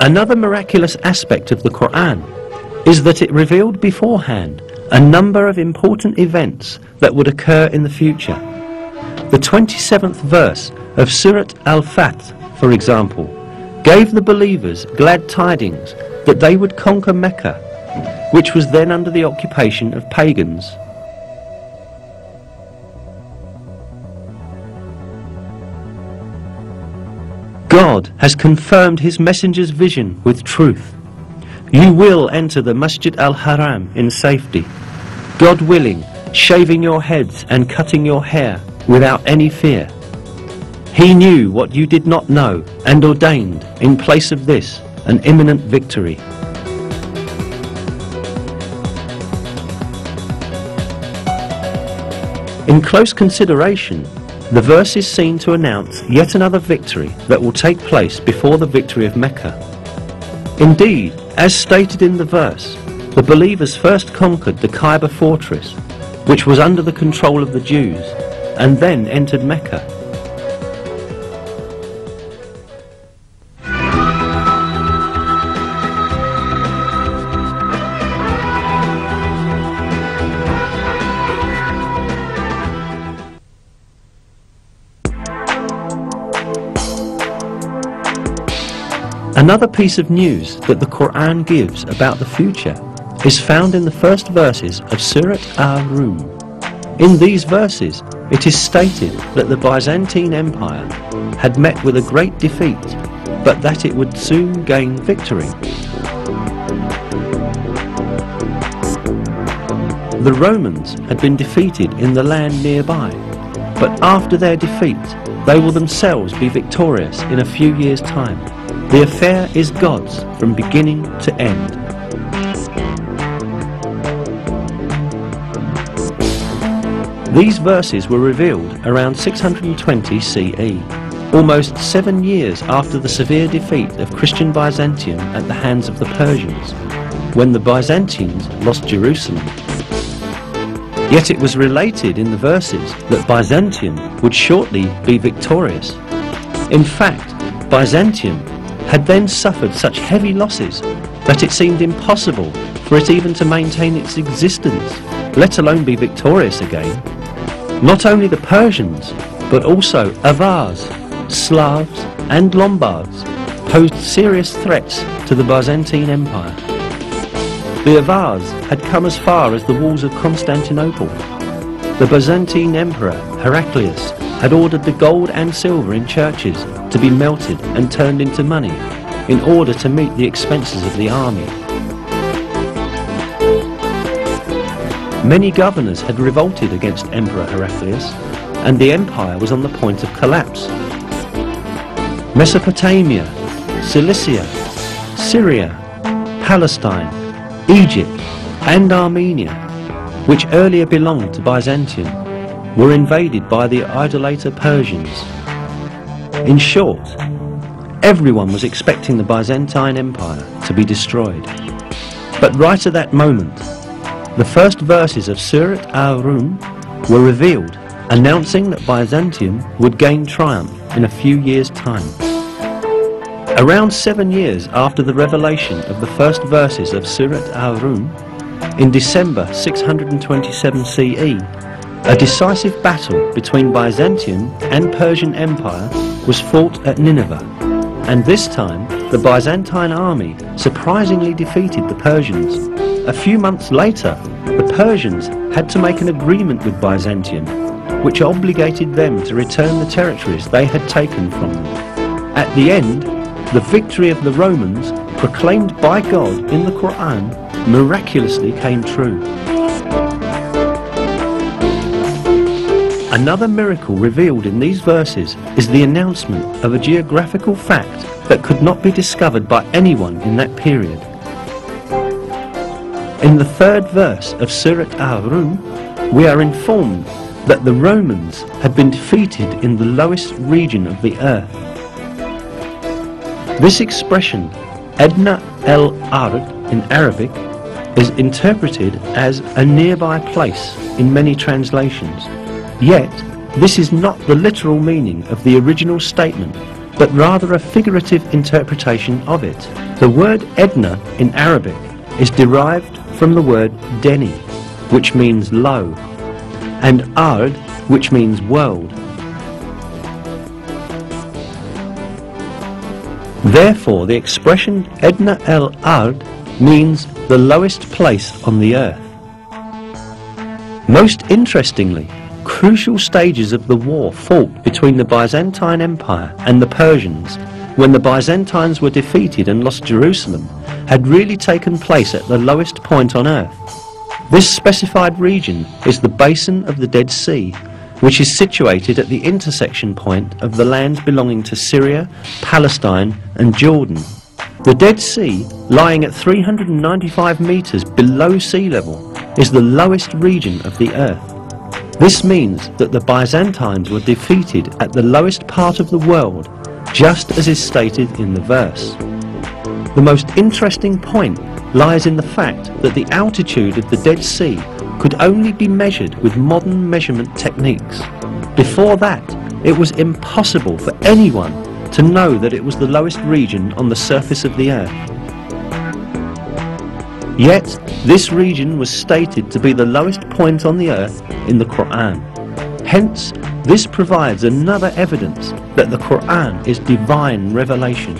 Another miraculous aspect of the Quran is that it revealed beforehand a number of important events that would occur in the future. The 27th verse of Surat Al-Fath, for example, gave the believers glad tidings that they would conquer Mecca, which was then under the occupation of pagans. God has confirmed his messenger's vision with truth. You will enter the Masjid al-Haram in safety, God willing, shaving your heads and cutting your hair without any fear. He knew what you did not know and ordained, in place of this, an imminent victory. In close consideration, the verse is seen to announce yet another victory that will take place before the victory of Mecca. Indeed, as stated in the verse, the believers first conquered the Kaaba fortress, which was under the control of the Jews, and then entered Mecca. Another piece of news that the Quran gives about the future is found in the first verses of Surat Al-Rum. In these verses, it is stated that the Byzantine Empire had met with a great defeat, but that it would soon gain victory. The Romans had been defeated in the land nearby, but after their defeat, they will themselves be victorious in a few years' time. The affair is God's from beginning to end. These verses were revealed around 620 CE, almost 7 years after the severe defeat of Christian Byzantium at the hands of the Persians, when the Byzantines lost Jerusalem. Yet it was related in the verses that Byzantium would shortly be victorious. In fact, Byzantium had then suffered such heavy losses that it seemed impossible for it even to maintain its existence, let alone be victorious again. Not only the Persians, but also Avars, Slavs and Lombards posed serious threats to the Byzantine Empire. The Avars had come as far as the walls of Constantinople. The Byzantine Emperor Heraclius had ordered the gold and silver in churches to be melted and turned into money in order to meet the expenses of the army. Many governors had revolted against Emperor Heraclius, and the empire was on the point of collapse. Mesopotamia, Cilicia, Syria, Palestine, Egypt and Armenia, which earlier belonged to Byzantium, were invaded by the idolater Persians. In short, everyone was expecting the Byzantine Empire to be destroyed. But right at that moment, the first verses of Surat Al-Rum were revealed, announcing that Byzantium would gain triumph in a few years' time. Around 7 years after the revelation of the first verses of Surat Al-Rum, in December 627 CE, a decisive battle between Byzantium and Persian Empire was fought at Nineveh, and this time the Byzantine army surprisingly defeated the Persians. A few months later, the Persians had to make an agreement with Byzantium, which obligated them to return the territories they had taken from them. At the end, the victory of the Romans, proclaimed by God in the Quran, miraculously came true. Another miracle revealed in these verses is the announcement of a geographical fact that could not be discovered by anyone in that period. In the third verse of Surat Al-Rum, we are informed that the Romans had been defeated in the lowest region of the earth. This expression, Adna el-Ard in Arabic, is interpreted as a nearby place in many translations. Yet, this is not the literal meaning of the original statement, but rather a figurative interpretation of it. The word Edna in Arabic is derived from the word Deni, which means low, and Ard, which means world. Therefore, the expression Edna el-Ard means the lowest place on the earth. Most interestingly, crucial stages of the war fought between the Byzantine Empire and the Persians, when the Byzantines were defeated and lost Jerusalem, had really taken place at the lowest point on earth. This specified region is the basin of the Dead Sea, which is situated at the intersection point of the lands belonging to Syria, Palestine and Jordan. The Dead Sea, lying at 395 meters below sea level, is the lowest region of the earth. This means that the Byzantines were defeated at the lowest part of the world, just as is stated in the verse. The most interesting point lies in the fact that the altitude of the Dead Sea could only be measured with modern measurement techniques. Before that, it was impossible for anyone to know that it was the lowest region on the surface of the earth. Yet, this region was stated to be the lowest point on the earth in the Quran. Hence, this provides another evidence that the Quran is divine revelation.